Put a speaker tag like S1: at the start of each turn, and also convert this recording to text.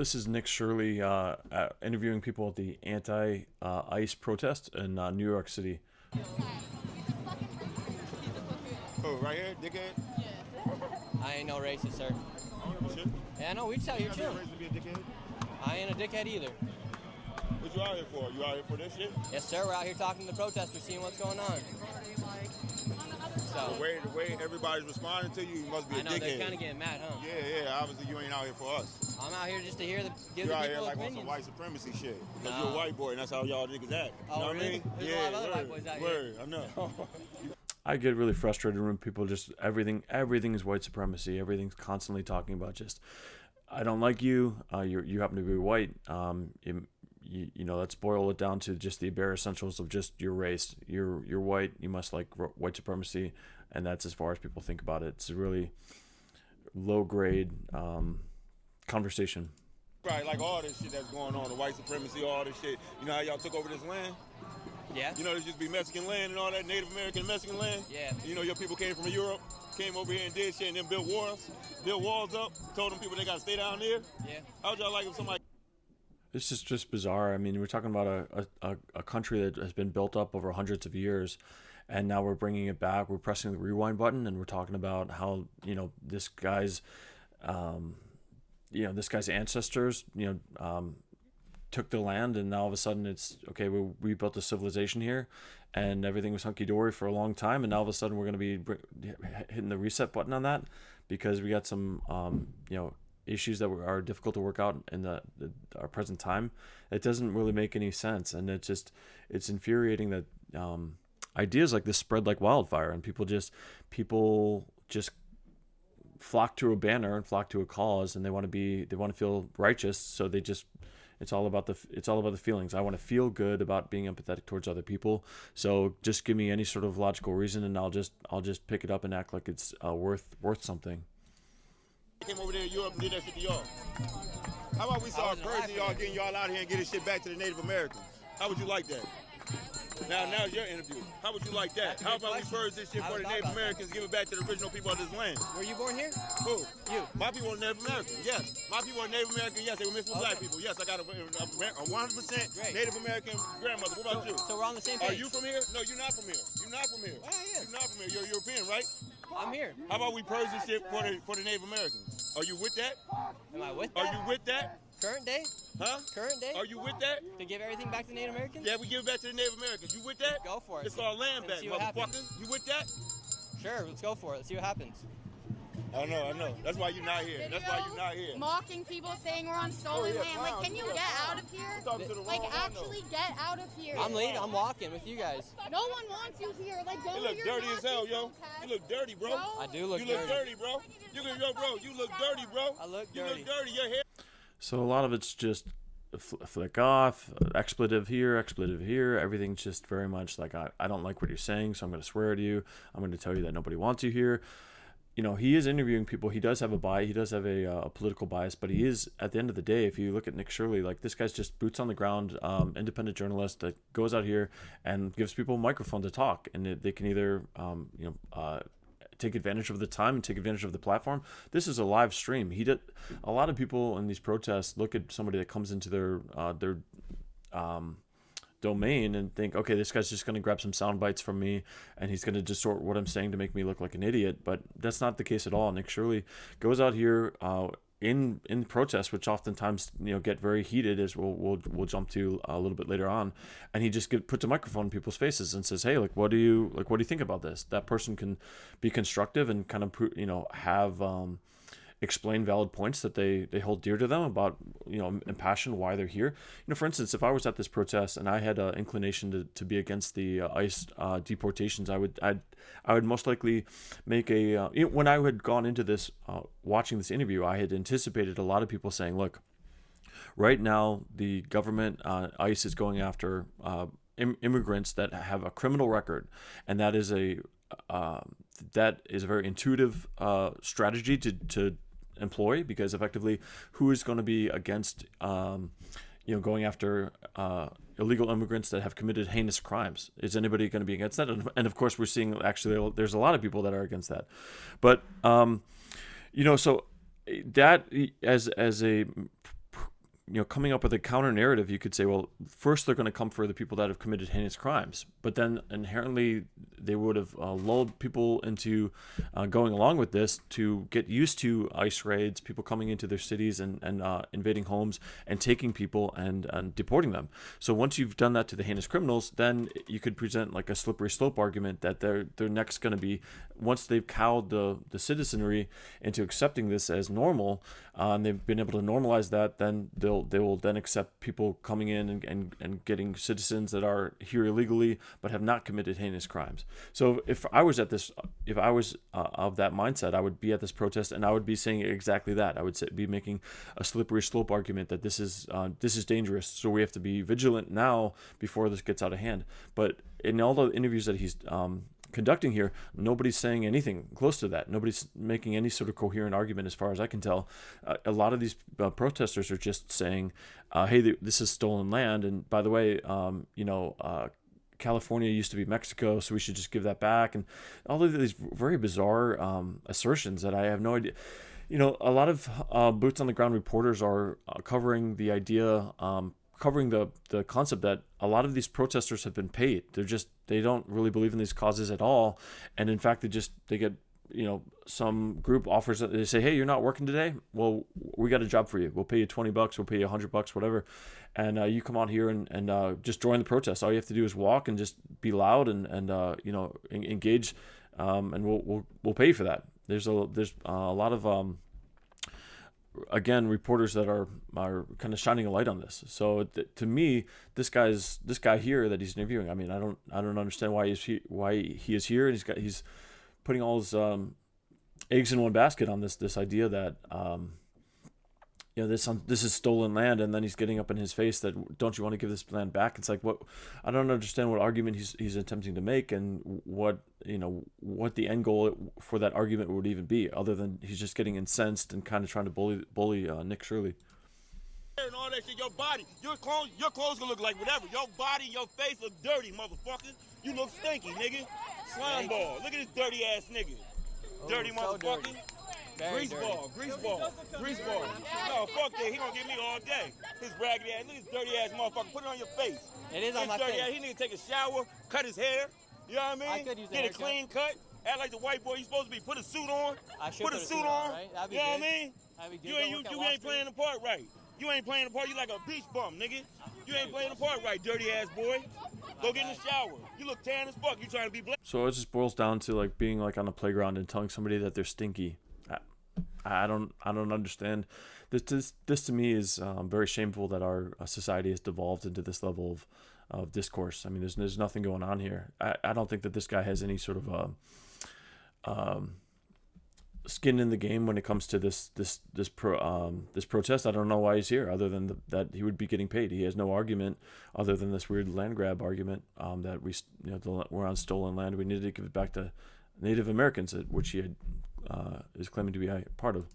S1: This is Nick Shirley interviewing people at the anti-ICE protest in New York City.
S2: Oh, right here, dickhead.
S3: I ain't no racist, sir.
S2: I don't give a shit.
S3: Yeah, I know. We just out here
S2: You're not
S3: chilling.
S2: raised to be a dickhead.
S3: I ain't a dickhead either.
S2: What you out here for? You out here for this shit?
S3: Yes, sir. We're out here talking to the protesters, seeing what's going on. So,
S2: The way everybody's responding to you, you must be a
S3: I know
S2: dickhead.
S3: they're kind of getting mad, huh?
S2: Yeah. Obviously, you ain't out here for us.
S3: I'm out here just to hear give
S2: You're
S3: the
S2: out here
S3: people
S2: like on
S3: opinions.
S2: some white supremacy shit. Because
S3: No.
S2: you're a white boy, and that's how y'all niggas act.
S3: Oh,
S2: You know
S3: really?
S2: what I mean?
S3: There's a lot of other white boys out here.
S2: Word, I know.
S1: I get really frustrated when people just everything is white supremacy. Everything's constantly talking about just I don't like you. You happen to be white. Let's boil it down to just the bare essentials of just your race. You're white. You must like white supremacy, and that's as far as people think about it. It's a really low grade conversation.
S2: Right, like all this shit that's going on, the white supremacy, all this shit. You know how y'all took over this land?
S3: Yeah?
S2: You know, there used to be Mexican land and all that, Native American Mexican land.
S3: Yeah.
S2: You know, your people came from Europe, came over here and did shit and then built walls up, told them people they got to stay down there.
S3: Yeah.
S2: How would y'all like if somebody...
S1: This is just bizarre. I mean, we're talking about a country that has been built up over hundreds of years, and now we're bringing it back. We're pressing the rewind button, and we're talking about how this guy's ancestors took the land, and now all of a sudden it's okay. We built a civilization here, and everything was hunky dory for a long time, and now all of a sudden we're going to be hitting the reset button on that because we got some issues that are difficult to work out in our present time. It doesn't really make any sense, and it's infuriating that ideas like this spread like wildfire, and people just flock to a banner and flock to a cause, and they want to feel righteous, so it's all about the feelings. I want to feel good about being empathetic towards other people. So just give me any sort of logical reason, and I'll just pick it up and act like it's worth something.
S2: came over there in Europe and did that shit to y'all? How about we start purging y'all, getting y'all out here and getting shit back to the Native Americans? How would you like that? Now's your interview. How would you like that? How about we purge this shit for the Native Americans, give it back to the original people of this land?
S3: Were you born here?
S2: Who?
S3: You.
S2: My people are Native American, yes. My people are Native American, yes. They were mixed with black people. Yes, I got a 100% Native American grandmother. What about you?
S3: So we're on the same page.
S2: Are you from here? No, you're not from here. You're not from here.
S3: Yeah.
S2: You're not from here. You're European, right?
S3: I'm here.
S2: How about we purge this shit for the Native Americans? Are you with that?
S3: Am I with
S2: Are
S3: that?
S2: you with that?
S3: Current day?
S2: Huh?
S3: Current day?
S2: Are you with that?
S3: To give everything back to Native Americans?
S2: Yeah, we give it back to the Native Americans. You with that?
S3: Go for it.
S2: It's our land
S3: And
S2: back,
S3: see what
S2: motherfucker.
S3: happens.
S2: You with that?
S3: Sure, let's go for it. Let's see what happens.
S2: I know. That's why you're not here. That's why you're not here.
S4: Mocking people, saying we're on stolen land. Like, can you get out of here? Like, actually get out of here.
S3: I'm leaving. I'm walking with you guys.
S4: No one wants you here. Like, go
S2: You
S4: where
S2: look
S4: you're
S2: dirty as hell, yo. You look dirty, bro.
S3: I do look
S2: You look dirty, bro. You look dirty, bro.
S3: I look
S2: You
S3: dirty.
S2: look dirty. Your hair.
S1: So a lot of it's just flick off, expletive here. Everything's just very much like I don't like what you're saying, so I'm going to swear at you. I'm going to tell you that nobody wants you here. He is interviewing people. He does have a bias. He does have a political bias, but he is, at the end of the day, if you look at Nick Shirley, like this guy's just boots on the ground, independent journalist that goes out here and gives people a microphone to talk, and they can either, take advantage of the time and take advantage of the platform. This is a live stream. A lot of people in these protests look at somebody that comes into their domain and think, okay, this guy's just going to grab some sound bites from me and he's going to distort what I'm saying to make me look like an idiot. But that's not the case at all. Nick Shirley goes out here in protests, which oftentimes get very heated, as we'll jump to a little bit later on, and he just puts a microphone in people's faces and says, hey, what do you think about this? That person can be constructive and kind of have explain valid points that they hold dear to them about impassion why they're here. For instance, if I was at this protest and I had an inclination to be against the ICE deportations, I would most likely make when I had gone into this watching this interview, I had anticipated a lot of people saying, look, right now the government, ICE, is going after immigrants that have a criminal record, and that is a very intuitive strategy to employ, because effectively, who is going to be against going after illegal immigrants that have committed heinous crimes? Is anybody going to be against that? And of course, we're seeing actually there's a lot of people that are against that. But so that as a coming up with a counter narrative, you could say, well, first they're going to come for the people that have committed heinous crimes, but then inherently they would have lulled people into going along with this to get used to ICE raids, people coming into their cities and invading homes and taking people and deporting them. So once you've done that to the heinous criminals, then you could present like a slippery slope argument that they're next going to be, once they've cowed the citizenry into accepting this as normal, and they've been able to normalize that, then they will then accept people coming in and getting citizens that are here illegally but have not committed heinous crimes. So if I was of that mindset, I would be at this protest and I would be saying exactly that. I would be making a slippery slope argument that this is dangerous, so we have to be vigilant now before this gets out of hand. But in all the interviews that he's conducting here, nobody's saying anything close to that. Nobody's making any sort of coherent argument as far as I can tell. A lot of these protesters are just saying, hey, this is stolen land, and by the way, California used to be Mexico, so we should just give that back, and all of these very bizarre assertions that I have no idea. A lot of boots on the ground reporters are covering the idea, covering the concept that a lot of these protesters have been paid. They don't really believe in these causes at all, and in fact they get some group offers that they say, hey, you're not working today, well, we got a job for you, we'll pay you $20, we'll pay you $100, whatever, and you come out here and just join the protest. All you have to do is walk and just be loud and engage, and we'll pay you for that. There's a lot of again, reporters that are kind of shining a light on this. So to me, this guy here that he's interviewing, I mean, I don't understand why he is here, and he's putting all his eggs in one basket on this idea that this is stolen land, and then he's getting up in his face that, don't you want to give this land back? It's like, what? I don't understand what argument he's attempting to make, and what the end goal for that argument would even be, other than he's just getting incensed and kind of trying to bully Nick Shirley.
S2: And all that shit, your body, your clothes gonna look like whatever. Your body, your face look dirty, motherfucker. You look stinky, nigga. Slime ball. Look at this dirty ass nigga. Dirty motherfucker.
S3: Dirty.
S2: Grease ball. No, fuck that. He gonna get me all day. His raggedy ass. Look at this dirty ass motherfucker. Put it on your face.
S3: It is on my face.
S2: He need to take a shower, cut his hair. You know what I mean?
S3: I could use a
S2: Get a
S3: haircut.
S2: clean cut. Act like the white boy you supposed to be. Put a suit on.
S3: I should
S2: put a suit on.
S3: Right? That'd be
S2: you know
S3: good.
S2: what I mean?
S3: That'd be
S2: You
S3: good.
S2: ain't playing the part right. You ain't playing the part. You like a beach bum, nigga. You ain't playing the part right, dirty ass boy. Go get in the shower. You look tan as fuck. You trying to be black.
S1: So it just boils down to like being like on a playground and telling somebody that they're stinky. I don't understand. This to me is very shameful that our society has devolved into this level of discourse. I mean, there's nothing going on here. I don't think that this guy has any sort of skin in the game when it comes to this protest. I don't know why he's here, other than that he would be getting paid. He has no argument other than this weird land grab argument that we're on stolen land. We need to give it back to Native Americans, which he is claiming to be a part of.